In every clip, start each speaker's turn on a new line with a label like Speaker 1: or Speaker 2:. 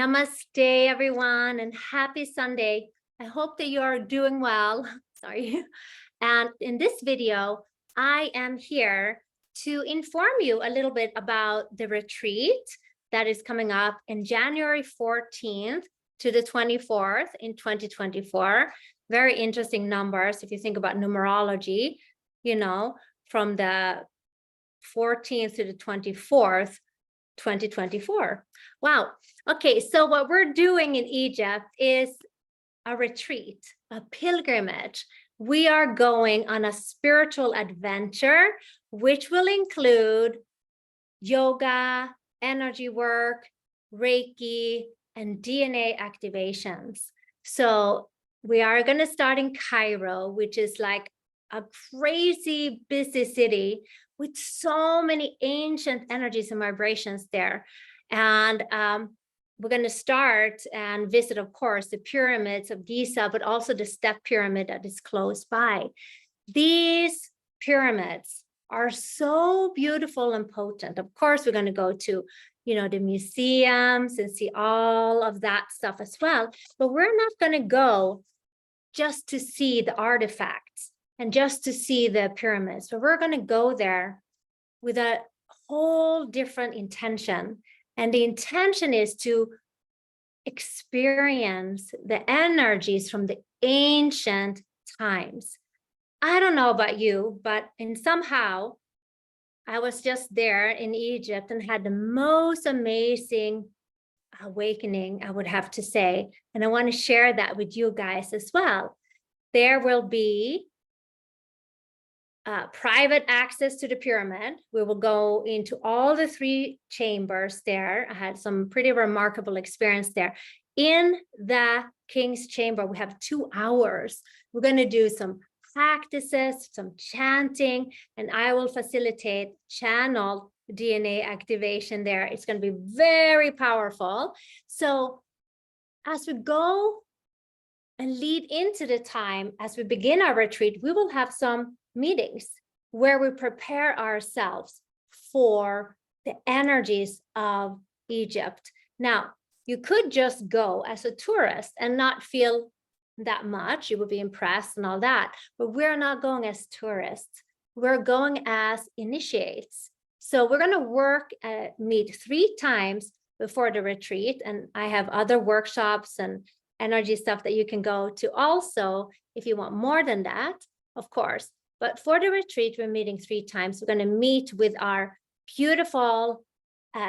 Speaker 1: Namaste, everyone, and happy Sunday. I hope that you are doing well. Sorry. And in this video, I am here to inform you a little bit about the retreat that is coming up in January 14th to the 24th in 2024. Very interesting numbers if you think about numerology, from the 14th to the 24th. 2024. Wow. Okay, so what we're doing in Egypt is a retreat, a pilgrimage. We are going on a spiritual adventure, which will include yoga, energy work, Reiki, and DNA activations. So we are going to start in Cairo, which is like a crazy busy city with so many ancient energies and vibrations there. And we're going to start and visit, of course, the pyramids of Giza, but also the step pyramid that is close by. These pyramids are so beautiful and potent. Of course, we're going to go to, the museums and see all of that stuff as well. But we're not going to go just to see the artifacts and just to see the pyramids. So we're going to go there with a whole different intention. And the intention is to experience the energies from the ancient times. I don't know about you, but somehow I was just there in Egypt and had the most amazing awakening, I would have to say. And I want to share that with you guys as well. There will be private access to the pyramid. We will go into all the 3 chambers there. I had some pretty remarkable experience there. In the King's Chamber, we have 2 hours. We're going to do some practices, some chanting, and I will facilitate channel DNA activation there. It's going to be very powerful. So as we go and lead into the time, as we begin our retreat, we will have some meetings where we prepare ourselves for the energies of Egypt. Now, you could just go as a tourist and not feel that much. You would be impressed and all that, but we're not going as tourists. We're going as initiates. So we're going to meet 3 times before the retreat. And I have other workshops and energy stuff that you can go to also if you want more than that, of course. But for the retreat, we're meeting 3 times. We're going to meet with our beautiful,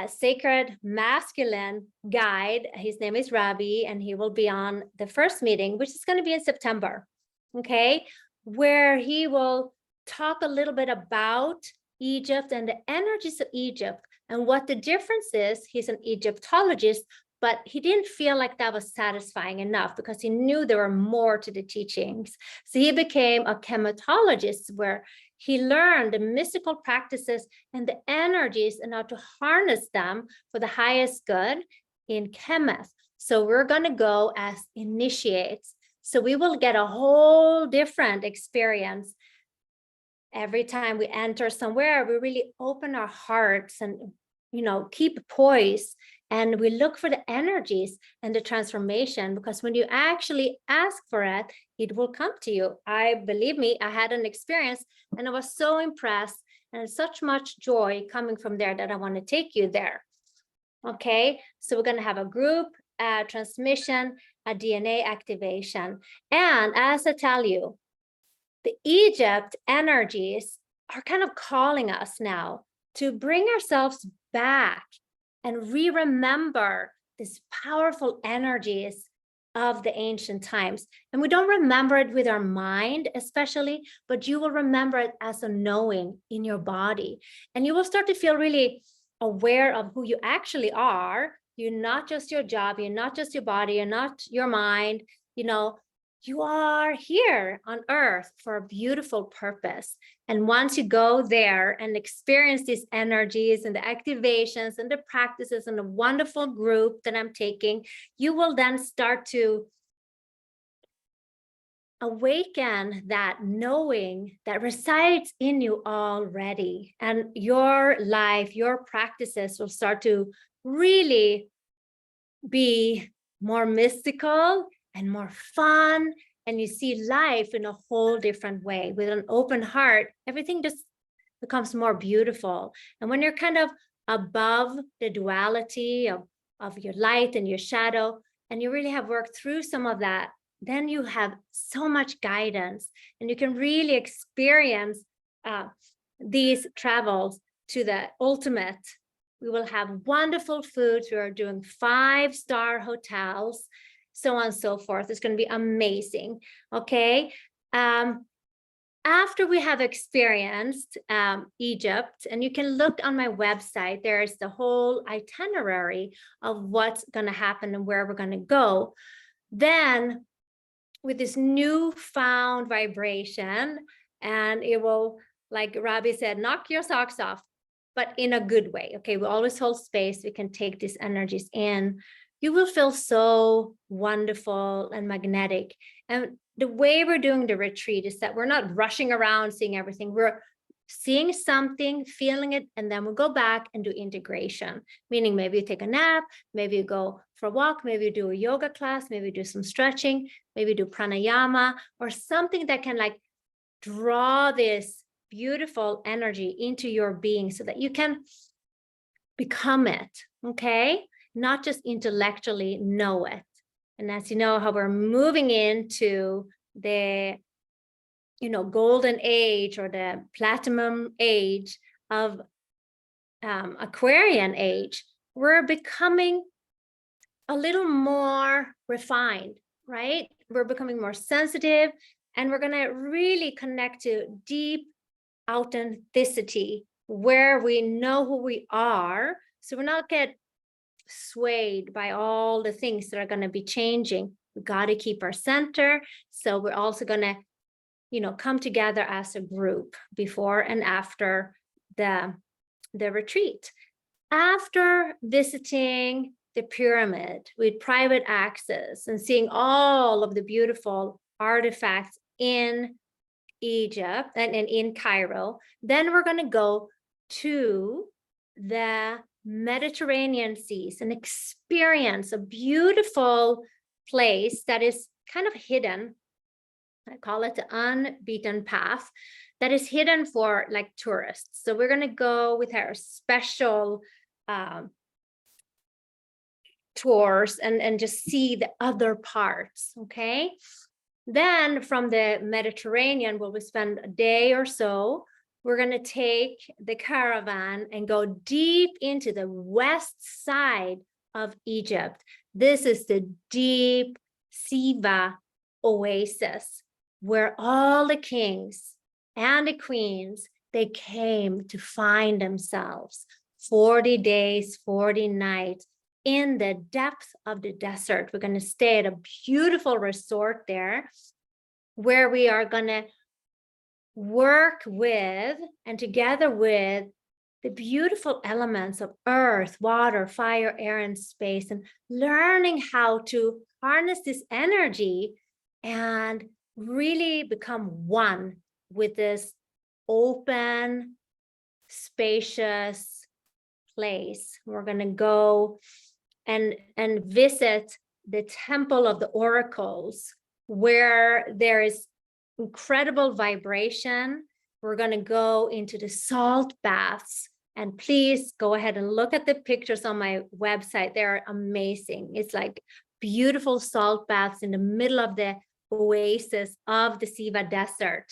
Speaker 1: sacred masculine guide. His name is Rabbi, and he will be on the first meeting, which is going to be in September, okay? Where he will talk a little bit about Egypt and the energies of Egypt and what the difference is. He's an Egyptologist, but he didn't feel like that was satisfying enough because he knew there were more to the teachings. So he became a chemetologist where he learned the mystical practices and the energies and how to harness them for the highest good in Kemeth. So we're going to go as initiates. So we will get a whole different experience. Every time we enter somewhere, we really open our hearts and, keep poise. And we look for the energies and the transformation, because when you actually ask for it, it will come to you. Believe me, I had an experience and I was so impressed and such much joy coming from there that I want to take you there. Okay, so we're going to have a group transmission, a DNA activation. And as I tell you, the Egypt energies are kind of calling us now to bring ourselves back and remember these powerful energies of the ancient times. And we don't remember it with our mind, especially, but you will remember it as a knowing in your body. And you will start to feel really aware of who you actually are. You're not just your job, you're not just your body, you're not your mind, you are here on earth for a beautiful purpose. And once you go there and experience these energies and the activations and the practices and the wonderful group that I'm taking, you will then start to awaken that knowing that resides in you already. And your life, your practices will start to really be more mystical and more fun, and you see life in a whole different way. With an open heart, everything just becomes more beautiful. And when you're kind of above the duality of your light and your shadow, and you really have worked through some of that, then you have so much guidance, and you can really experience these travels to the ultimate. We will have wonderful foods. We are doing 5-star hotels, so on and so forth. It's going to be amazing. Okay. After we have experienced Egypt, and you can look on my website, there's the whole itinerary of what's going to happen and where we're going to go. Then with this newfound vibration, and it will, like Robbie said, knock your socks off, but in a good way. Okay, we always hold space. We can take these energies in. You will feel so wonderful and magnetic. And the way we're doing the retreat is that we're not rushing around seeing everything. We're seeing something, feeling it, and then we'll go back and do integration. Meaning maybe you take a nap, maybe you go for a walk, maybe you do a yoga class, maybe you do some stretching, maybe do pranayama, or something that can like draw this beautiful energy into your being so that you can become it, okay? Not just intellectually know it. And as you know, how we're moving into the, golden age or the platinum age of Aquarian age, we're becoming a little more refined, right? We're becoming more sensitive, and we're going to really connect to deep authenticity where we know who we are. So we're not get swayed by all the things that are going to be changing. We got to keep our center. So we're also going to, come together as a group before and after the retreat. After visiting the pyramid with private access and seeing all of the beautiful artifacts in Egypt and in Cairo, then we're going to go to the Mediterranean seas and experience a beautiful place that is kind of hidden. I call it the unbeaten path, that is hidden for like tourists. So we're going to go with our special tours and just see the other parts. Okay. Then from the Mediterranean, where we spend a day or so, we're going to take the caravan and go deep into the west side of Egypt. This is the deep Siva oasis, where all the kings and the queens, they came to find themselves 40 days, 40 nights in the depth of the desert. We're going to stay at a beautiful resort there, where we are going to work with and together with the beautiful elements of earth, water, fire, air, and space, and learning how to harness this energy and really become one with this open, spacious place. We're going to go and visit the Temple of the Oracles, where there is incredible vibration. We're going to go into the salt baths, and please go ahead and look at the pictures on my website. They're amazing. It's like beautiful salt baths in the middle of the oasis of the Siva desert.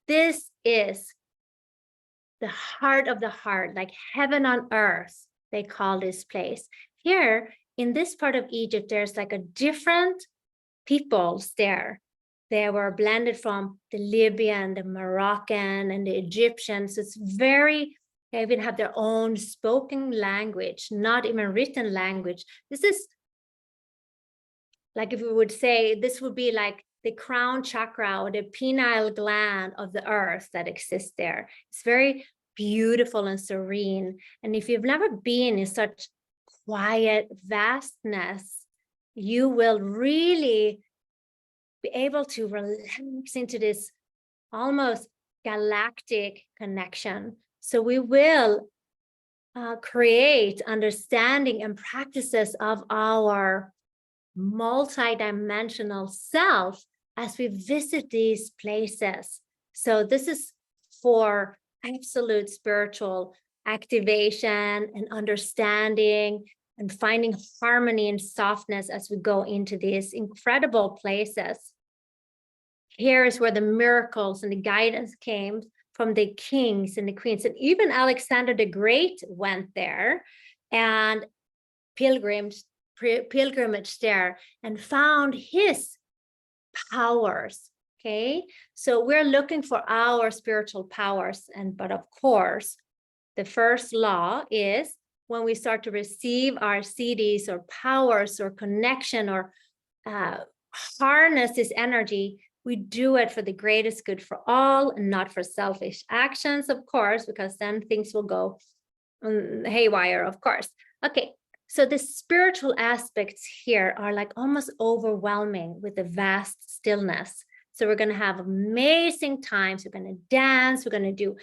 Speaker 1: This is the heart of the heart, like heaven on earth, they call this place. Here in this part of Egypt, there's like a different peoples there. They were blended from the Libyan, the Moroccan, and the Egyptians. It's very, they even have their own spoken language, not even written language. This is like, if we would say, this would be like the crown chakra or the pineal gland of the earth that exists there. It's very beautiful and serene. And if you've never been in such quiet vastness, you will really be able to relax into this almost galactic connection. So we will create understanding and practices of our multidimensional self as we visit these places. So this is for absolute spiritual activation and understanding and finding harmony and softness as we go into these incredible places. Here is where the miracles and the guidance came from the kings and the queens. And even Alexander the Great went there and pilgrimage there and found his powers. Okay, so we're looking for our spiritual powers. But of course, the first law is when we start to receive our CDs or powers or connection or harness this energy, we do it for the greatest good for all and not for selfish actions, of course, because then things will go haywire, of course. Okay, so the spiritual aspects here are like almost overwhelming with the vast stillness. So we're going to have amazing times. We're going to dance. We're going to do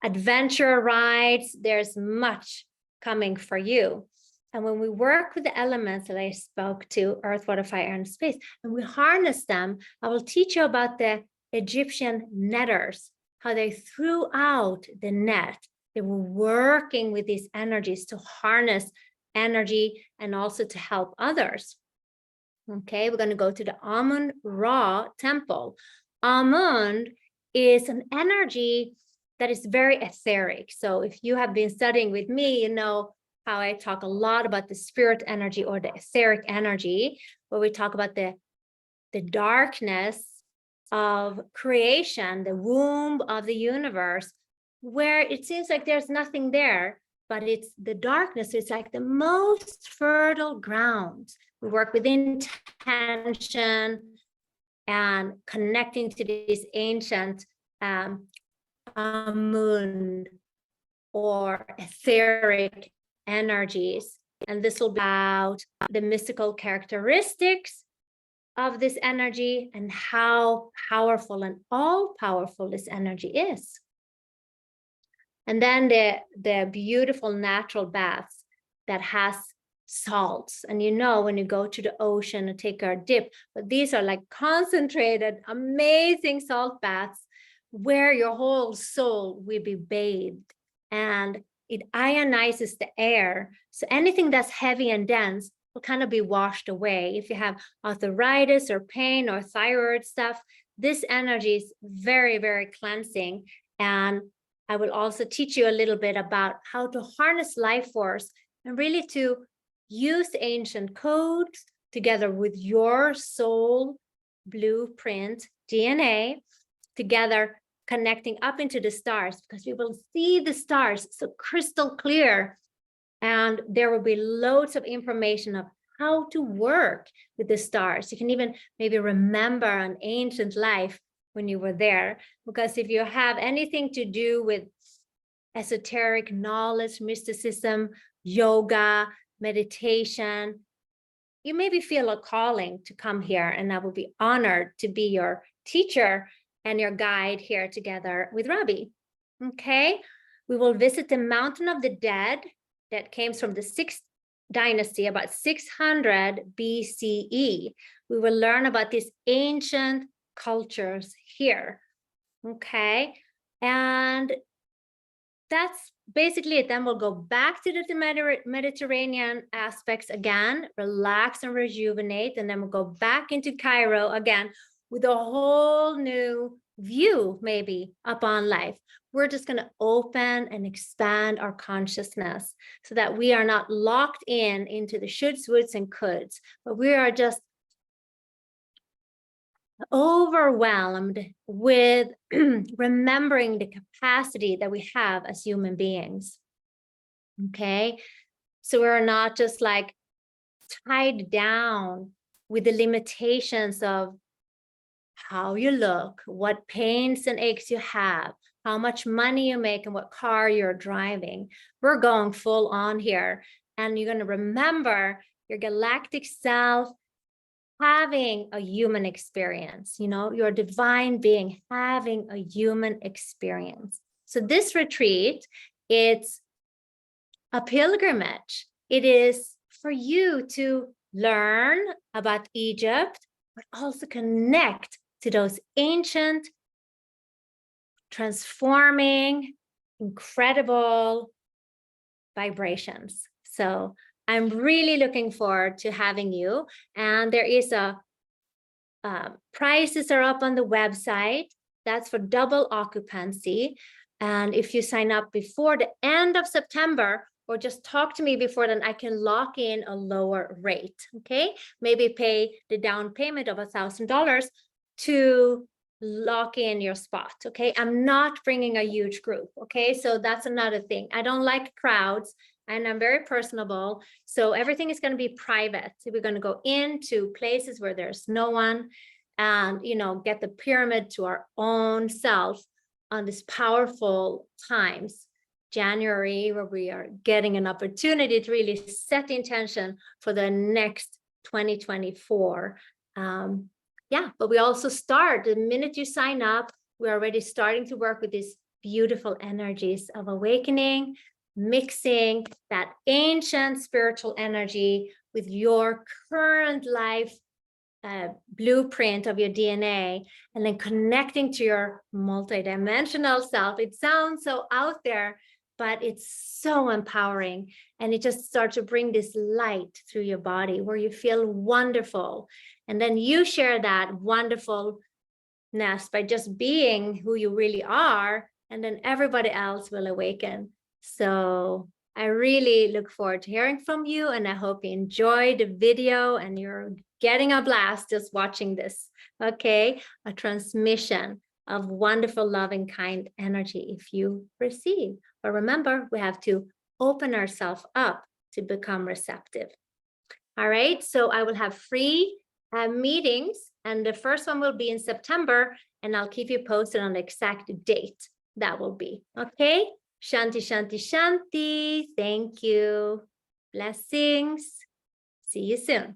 Speaker 1: adventure rides. There's much coming for you. And when we work with the elements that I spoke to, earth, water, fire, and space, and we harness them, I will teach you about the Egyptian netters, how they threw out the net. They were working with these energies to harness energy and also to help others. Okay, we're going to go to the Amun-Ra temple. Amun is an energy that is very etheric. So if you have been studying with me, you know how I talk a lot about the spirit energy or the etheric energy, where we talk about the darkness of creation, the womb of the universe, where it seems like there's nothing there, but it's the darkness. It's like the most fertile ground. We work with intention and connecting to these ancient Amun or etheric energies. And this will be about the mystical characteristics of this energy and how powerful and all-powerful this energy is. And then the beautiful natural baths that has salts. And you know, when you go to the ocean and take a dip, but these are like concentrated, amazing salt baths where your whole soul will be bathed, and it ionizes the air. So anything that's heavy and dense will kind of be washed away. If you have arthritis or pain or thyroid stuff, this energy is very, very cleansing. And I will also teach you a little bit about how to harness life force and really to use the ancient codes together with your soul blueprint DNA, together connecting up into the stars, because we will see the stars so crystal clear. And there will be loads of information of how to work with the stars. You can even maybe remember an ancient life when you were there, because if you have anything to do with esoteric knowledge, mysticism, yoga, meditation, you maybe feel a calling to come here, and I will be honored to be your teacher and your guide here together with Rabbi. Okay, we will visit the Mountain of the Dead that came from the 6th dynasty, about 600 BCE. We will learn about these ancient cultures here. Okay, and that's basically it. Then we'll go back to the Mediterranean aspects again, relax and rejuvenate, and then we'll go back into Cairo again with a whole new view, maybe, upon life. We're just going to open and expand our consciousness so that we are not locked into the shoulds, woulds, and coulds, but we are just overwhelmed with remembering the capacity that we have as human beings. Okay, so we're not just like tied down with the limitations of how you look, what pains and aches you have, how much money you make, and what car you're driving. We're going full on here, and you're going to remember your galactic self having a human experience, you know, your divine being having a human experience. So this retreat, it's a pilgrimage. It is for you to learn about Egypt, but also connect to those ancient, transforming, incredible vibrations. So I'm really looking forward to having you. And there is prices are up on the website. That's for double occupancy. And if you sign up before the end of September, or just talk to me before then, I can lock in a lower rate, okay? Maybe pay the down payment of $1,000 to lock in your spot, okay? I'm not bringing a huge group, okay? So that's another thing. I don't like crowds, and I'm very personable. So everything is going to be private. So we're going to go into places where there's no one and, you know, get the pyramid to our own self on these powerful times. January, where we are getting an opportunity to really set the intention for the next 2024. Yeah, but we also start the minute you sign up. We're already starting to work with these beautiful energies of awakening, mixing that ancient spiritual energy with your current life blueprint of your DNA, and then connecting to your multidimensional self. It sounds so out there, but it's so empowering. And it just starts to bring this light through your body where you feel wonderful. And then you share that wonderfulness by just being who you really are. And then everybody else will awaken. So I really look forward to hearing from you. And I hope you enjoyed the video and you're getting a blast just watching this. Okay, a transmission of wonderful, loving, kind energy if you receive. But remember, we have to open ourselves up to become receptive. All right, so I will have free meetings, and the first one will be in September, and I'll keep you posted on the exact date that will be. Okay, Shanti, Shanti, Shanti. Thank you. Blessings. See you soon.